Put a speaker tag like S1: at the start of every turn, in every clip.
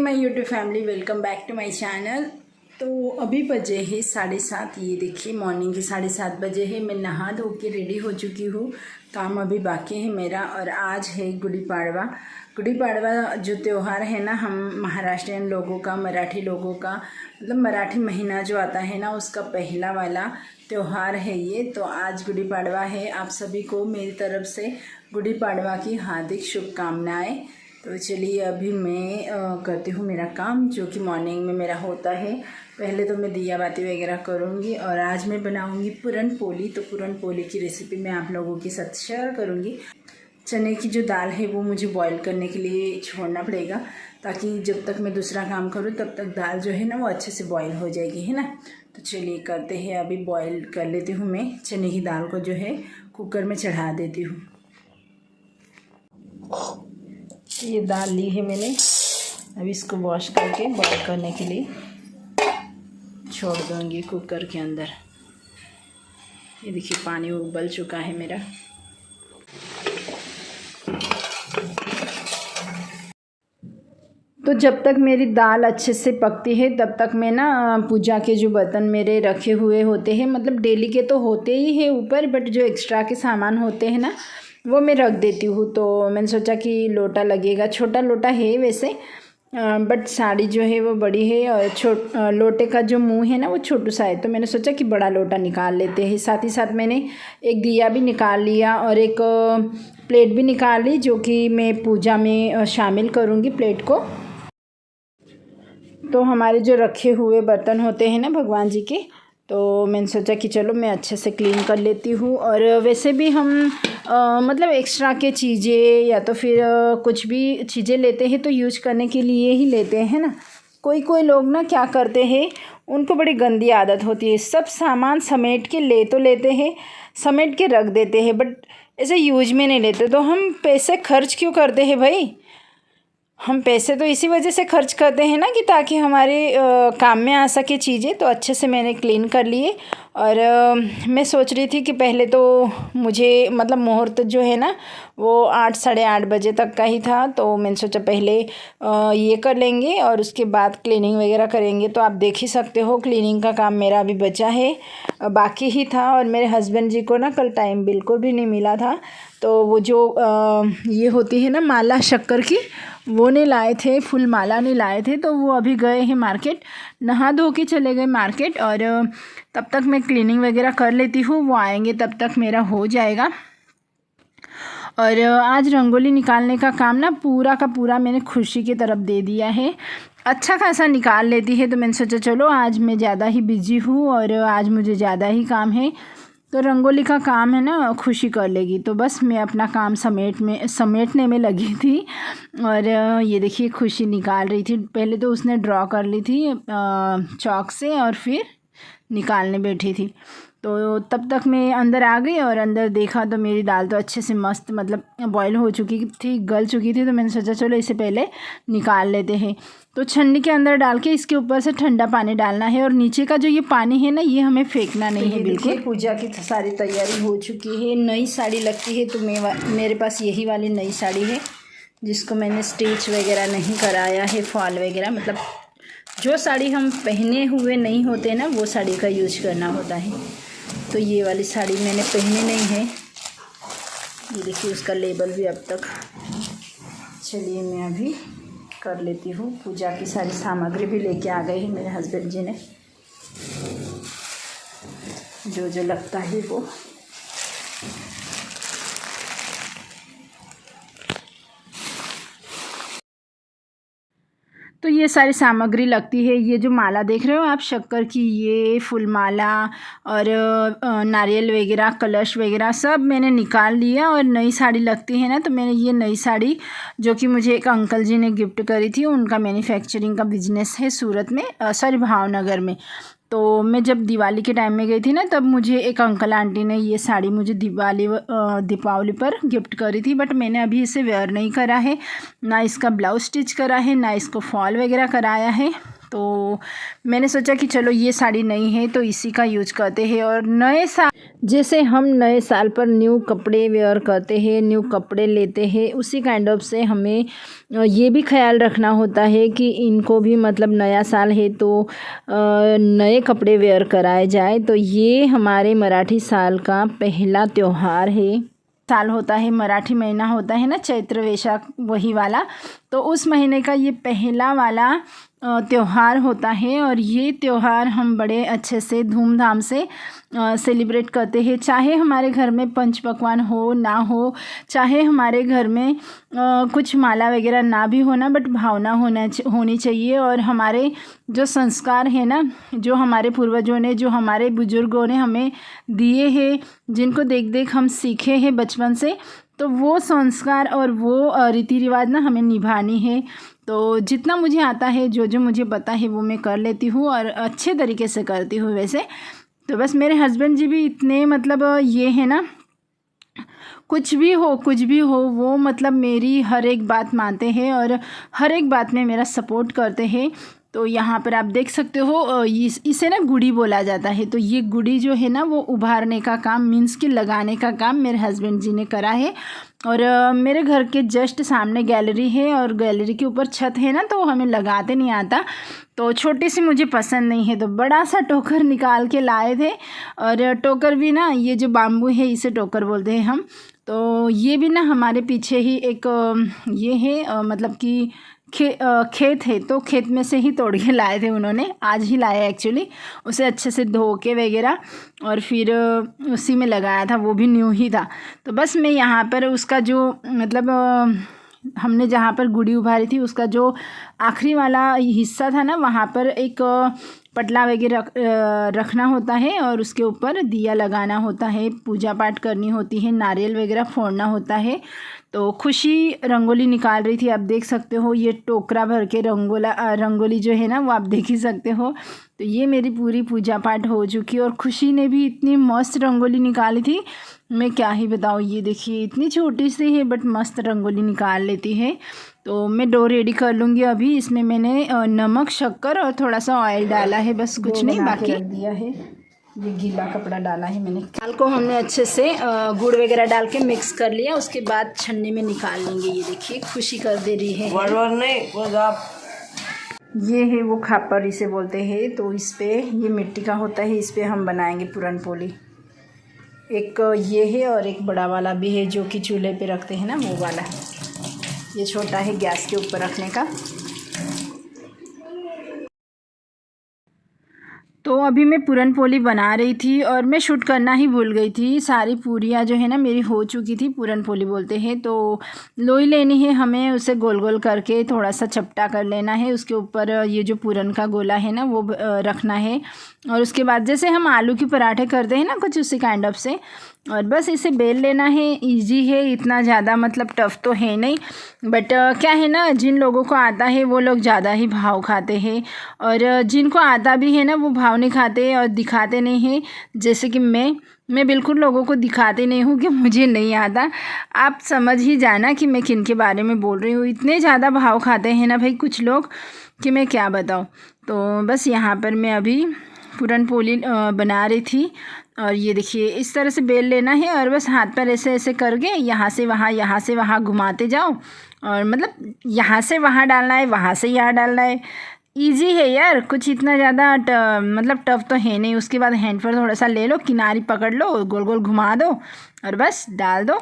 S1: My YouTube family, welcome back to my channel. तो अभी बजे है 7:30। ये देखिए मॉर्निंग के 7:30 बजे है। मैं नहा धो के रेडी हो चुकी हूँ। काम अभी बाकी है मेरा। और आज है गुड़ी पाड़वा। गुड़ी पाड़वा जो त्यौहार है ना, हम महाराष्ट्रियन लोगों का, मराठी लोगों का, मतलब मराठी महीना जो आता है ना, उसका पहला वाला त्यौहार है ये। तो आज गुड़ी पाड़वा है। आप सभी को मेरी तरफ से गुड़ी पाड़वा की हार्दिक शुभकामनाएं। तो चलिए अभी मैं करती हूँ मेरा काम, जो कि मॉर्निंग में मेरा होता है। पहले तो मैं दिया बाती वगैरह करूँगी और आज मैं बनाऊँगी पूरन पोली। तो पूरन पोली की रेसिपी मैं आप लोगों के साथ शेयर करूँगी। चने की जो दाल है वो मुझे बॉईल करने के लिए छोड़ना पड़ेगा, ताकि जब तक मैं दूसरा काम करूँ तब तक दाल जो है ना वो अच्छे से बॉईल हो जाएगी, है ना। तो चलिए करते हैं, अभी बॉईल कर लेती हूँ मैं चने की दाल को, जो है कुकर में चढ़ा देती हूँ। ये दाल ली है मैंने, अभी इसको वॉश करके बॉईल करने के लिए छोड़ दूँगी कुकर के अंदर। ये देखिए पानी उबल चुका है मेरा। तो जब तक मेरी दाल अच्छे से पकती है तब तक मैं ना पूजा के जो बर्तन मेरे रखे हुए होते हैं, मतलब डेली के तो होते ही है ऊपर, बट जो एक्स्ट्रा के सामान होते हैं ना वो मैं रख देती हूँ। तो मैंने सोचा कि लोटा लगेगा, छोटा लोटा है वैसे, बट साड़ी जो है वो बड़ी है और लोटे का जो मुंह है ना वो छोटू सा है। तो मैंने सोचा कि बड़ा लोटा निकाल लेते हैं। साथ ही साथ मैंने एक दिया भी निकाल लिया और एक प्लेट भी निकाल ली, जो कि मैं पूजा में शामिल करूँगी प्लेट को। तो हमारे जो रखे हुए बर्तन होते हैं ना भगवान जी के, तो मैंने सोचा कि चलो मैं अच्छे से क्लीन कर लेती हूँ। और वैसे भी हम मतलब एक्स्ट्रा के चीज़ें या तो फिर कुछ भी चीज़ें लेते हैं तो यूज करने के लिए ही लेते हैं ना। कोई लोग ना क्या करते हैं, उनको बड़ी गंदी आदत होती है, सब सामान समेट के ले तो लेते हैं, समेट के रख देते हैं, बट ऐसे यूज में नहीं लेते। तो हम पैसे खर्च क्यों करते हैं भाई? हम पैसे तो इसी वजह से खर्च करते हैं ना कि ताकि हमारे काम में आ सके चीज़ें। तो अच्छे से मैंने क्लीन कर लिए। और मैं सोच रही थी कि पहले तो मुझे मतलब मुहूर्त जो है ना वो 8 साढ़े 8 बजे तक का ही था। तो मैंने सोचा पहले ये कर लेंगे और उसके बाद क्लीनिंग वगैरह करेंगे। तो आप देख ही सकते हो क्लीनिंग का काम मेरा अभी बचा है, बाकी ही था। और मेरे हस्बैंड जी को ना कल टाइम बिल्कुल भी नहीं मिला था। तो वो जो ये होती है ना माला शक्कर की, वो नहीं लाए थे, फुल माला नहीं लाए थे। तो वो अभी गए हैं मार्केट, नहा धो के चले गए मार्केट। और तब तक मैं क्लीनिंग वगैरह कर लेती हूँ, वो आएंगे तब तक मेरा हो जाएगा। और आज रंगोली निकालने का काम ना पूरा का पूरा मैंने खुशी की तरफ दे दिया है। अच्छा खासा निकाल लेती है। तो मैंने सोचा चलो आज मैं ज़्यादा ही बिजी हूँ और आज मुझे ज़्यादा ही काम है, तो रंगोली का काम है ना खुशी कर लेगी। तो बस मैं अपना काम समेटने में लगी थी। और ये देखिए खुशी निकाल रही थी। पहले तो उसने ड्रॉ कर ली थी चॉक से और फिर निकालने बैठी थी। तो तब तक मैं अंदर आ गई और अंदर देखा तो मेरी दाल तो अच्छे से मस्त मतलब बॉईल हो चुकी थी, गल चुकी थी। तो मैंने सोचा चलो इसे पहले निकाल लेते हैं। तो छन्नी के अंदर डाल के इसके ऊपर से ठंडा पानी डालना है और नीचे का जो ये पानी है ना ये हमें फेंकना नहीं है बिल्कुल। पूजा की सारी तैयारी हो चुकी है। नई साड़ी लगती है तो मेरे पास यही वाली नई साड़ी है, जिसको मैंने स्टिच वगैरह नहीं कराया है, फॉल वगैरह, मतलब जो साड़ी हम पहने हुए नहीं होते ना वो साड़ी का यूज करना होता है। तो ये वाली साड़ी मैंने पहनी नहीं है। ये देखिए उसका लेबल भी अब तक। चलिए मैं अभी कर लेती हूँ। पूजा की सारी सामग्री भी लेके आ गए हैं मेरे हस्बैंड जी ने, जो जो लगता है वो। तो ये सारी सामग्री लगती है। ये जो माला देख रहे हो आप शक्कर की, ये फूल माला और नारियल वगैरह, कलश वगैरह सब मैंने निकाल लिया। और नई साड़ी लगती है ना, तो मैंने ये नई साड़ी जो कि मुझे एक अंकल जी ने गिफ्ट करी थी, उनका मैन्युफैक्चरिंग का बिजनेस है सूरत में, सॉरी भावनगर में। तो मैं जब दिवाली के टाइम में गई थी ना, तब मुझे एक अंकल आंटी ने ये साड़ी मुझे दीपावली पर गिफ्ट करी थी। बट मैंने अभी इसे वेयर नहीं करा है, ना इसका ब्लाउज स्टिच करा है, ना इसको फॉल वगैरह कराया है। तो मैंने सोचा कि चलो ये साड़ी नई है तो इसी का यूज करते हैं। और नए साल जैसे हम नए साल पर न्यू कपड़े वेयर करते हैं, न्यू कपड़े लेते हैं, उसी काइंड ऑफ से हमें ये भी ख्याल रखना होता है कि इनको भी मतलब नया साल है तो नए कपड़े वेयर कराए जाए। तो ये हमारे मराठी साल का पहला त्यौहार है। साल होता है, मराठी महीना होता है ना, चैत्र वैशाख वही वाला, तो उस महीने का ये पहला वाला त्यौहार होता है। और ये त्यौहार हम बड़े अच्छे से धूमधाम से सेलिब्रेट करते हैं। चाहे हमारे घर में पंच पकवान हो ना हो, चाहे हमारे घर में कुछ माला वगैरह ना भी होना, बट भावना होनी चाहिए। और हमारे जो संस्कार है ना, जो हमारे पूर्वजों ने, जो हमारे बुजुर्गों ने हमें दिए हैं, जिनको देख देख हम सीखे हैं बचपन से, तो वो संस्कार और वो रीति रिवाज ना हमें निभानी है। तो जितना मुझे आता है, जो जो मुझे पता है वो मैं कर लेती हूँ और अच्छे तरीके से करती हूँ वैसे। तो बस मेरे हस्बैंड जी भी इतने मतलब ये है ना, कुछ भी हो वो मतलब मेरी हर एक बात मानते हैं और हर एक बात में मेरा सपोर्ट करते हैं। तो यहाँ पर आप देख सकते हो इसे ना गुड़ी बोला जाता है। तो ये गुड़ी जो है ना वो उभारने का काम, मीन्स कि लगाने का काम मेरे हस्बैंड जी ने करा है। और मेरे घर के जस्ट सामने गैलरी है और गैलरी के ऊपर छत है ना, तो हमें लगाते नहीं आता, तो छोटी सी मुझे पसंद नहीं है, तो बड़ा सा टोकर निकाल के लाए थे। और टोकर भी ना, ये जो बाम्बू है इसे टोकर बोलते हैं हम। तो ये भी ना हमारे पीछे ही एक ये है मतलब कि खेत है, तो खेत में से ही तोड़ के लाए थे उन्होंने, आज ही लाए एक्चुअली। उसे अच्छे से धो के वगैरह और फिर उसी में लगाया था, वो भी न्यू ही था। तो बस मैं यहाँ पर उसका जो मतलब हमने जहाँ पर गुड़ी उभारी थी उसका जो आखिरी वाला हिस्सा था ना, वहाँ पर एक पटला वगैरह रखना होता है और उसके ऊपर दिया लगाना होता है, पूजा पाठ करनी होती है, नारियल वगैरह फोड़ना होता है। तो खुशी रंगोली निकाल रही थी, आप देख सकते हो ये टोकरा भर के रंगोली जो है ना वो आप देख ही सकते हो। तो ये मेरी पूरी पूजा पाठ हो चुकी और खुशी ने भी इतनी मस्त रंगोली निकाली थी, मैं क्या ही बताऊँ। ये देखिए इतनी छोटी सी है बट मस्त रंगोली निकाल लेती है। तो मैं डो रेडी कर लूँगी अभी। इसमें मैंने नमक, शक्कर और थोड़ा सा ऑयल डाला है, बस कुछ नहीं, बाकी रख दिया है। ये गीला कपड़ा डाला है मैंने। दाल को हमने अच्छे से गुड़ वगैरह डाल के मिक्स कर लिया, उसके बाद छन्नी में निकाल लेंगे। ये देखिए खुशी कर दे रही है। ये है वो खापर इसे बोलते हैं। तो इस पे ये मिट्टी का होता है, इस पे हम बनाएंगे पूरन पोली। एक ये है और एक बड़ा वाला भी है जो कि चूल्हे पे रखते हैं ना, वो वाला। ये छोटा है गैस के ऊपर रखने का। तो अभी मैं पूरन पोली बना रही थी और मैं शूट करना ही भूल गई थी। सारी पूरियाँ जो है ना मेरी हो चुकी थी, पूरन पोली बोलते हैं। तो लोई लेनी है हमें, उसे गोल गोल करके थोड़ा सा चपटा कर लेना है, उसके ऊपर ये जो पूरन का गोला है ना वो रखना है। और उसके बाद जैसे हम आलू के पराठे करते हैं ना, कुछ उसी काइंड ऑफ से, और बस इसे बेल लेना है। इजी है, इतना ज़्यादा मतलब टफ़ तो है नहीं, बट क्या है ना, जिन लोगों को आता है वो लोग ज़्यादा ही भाव खाते हैं और जिनको आता भी है ना वो भाव नहीं खाते और दिखाते नहीं हैं। जैसे कि मैं बिल्कुल लोगों को दिखाती नहीं हूँ कि मुझे नहीं आता। आप समझ ही जाना कि मैं किन के बारे में बोल रही हूँ। इतने ज़्यादा भाव खाते हैं ना भाई कुछ लोग कि मैं क्या बताऊँ। तो बस यहाँ पर मैं अभी पूरन पोली बना रही थी और ये देखिए इस तरह से बेल लेना है और बस हाथ पर ऐसे ऐसे करके यहाँ से वहाँ घुमाते जाओ और मतलब यहाँ से वहाँ डालना है, वहाँ से यहाँ डालना है। इजी है यार, कुछ इतना ज़्यादा मतलब टफ तो है नहीं। उसके बाद हैंड पर थोड़ा सा ले लो, किनारी पकड़ लो, गोल गोल घुमा दो और बस डाल दो।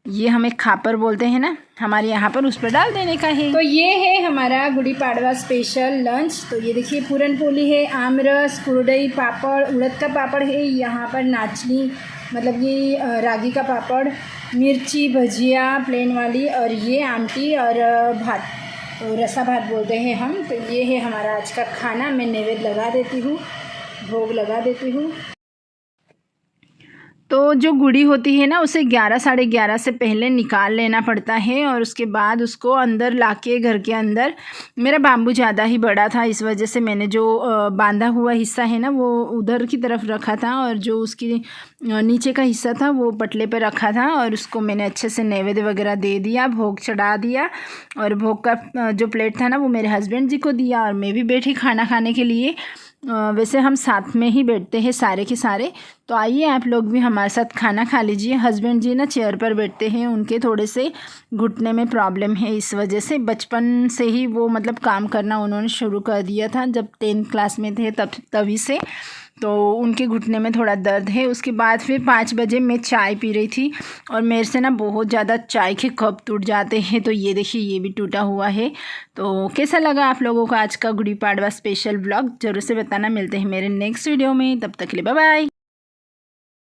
S1: ये हमें खापर बोलते हैं ना हमारे यहाँ पर, उस पर डाल देने का है। तो ये है हमारा गुड़ी पाड़वा स्पेशल लंच। तो ये देखिए पूरन पोली है, आम रस, कुरडई, पापड़, उड़द का पापड़ है, यहाँ पर नाचनी मतलब ये रागी का पापड़, मिर्ची, भजिया प्लेन वाली, और ये आमटी और भात, तो रसा भात बोलते हैं हम। तो ये है हमारा आज का खाना। मैं नैवेद्य लगा देती हूँ, भोग लगा देती हूँ। तो जो गुड़ी होती है ना उसे 11 साढ़े 11 से पहले निकाल लेना पड़ता है और उसके बाद उसको अंदर लाके घर के अंदर, मेरा बाम्बू ज़्यादा ही बड़ा था इस वजह से मैंने जो बांधा हुआ हिस्सा है ना वो उधर की तरफ रखा था और जो उसकी नीचे का हिस्सा था वो पटले पे रखा था और उसको मैंने अच्छे से नैवेद्य वगैरह दे दिया, भोग चढ़ा दिया और भोग का जो प्लेट था ना वो मेरे हस्बैंड जी को दिया और मैं भी बैठी खाना खाने के लिए। वैसे हम साथ में ही बैठते हैं सारे के सारे, तो आइए आप लोग भी हमारे साथ खाना खा लीजिए। हस्बैंड जी ना चेयर पर बैठते हैं, उनके थोड़े से घुटने में प्रॉब्लम है, इस वजह से बचपन से ही वो मतलब काम करना उन्होंने शुरू कर दिया था जब 10th क्लास में थे तभी से, तो उनके घुटने में थोड़ा दर्द है। उसके बाद फिर 5 बजे मैं चाय पी रही थी और मेरे से ना बहुत ज़्यादा चाय के कप टूट जाते हैं, तो ये देखिए ये भी टूटा हुआ है। तो कैसा लगा आप लोगों को आज का गुड़ी पाड़वा स्पेशल व्लॉग, ज़रूर से बताना। मिलते हैं मेरे नेक्स्ट वीडियो में, तब तक के लिए बाय बाय।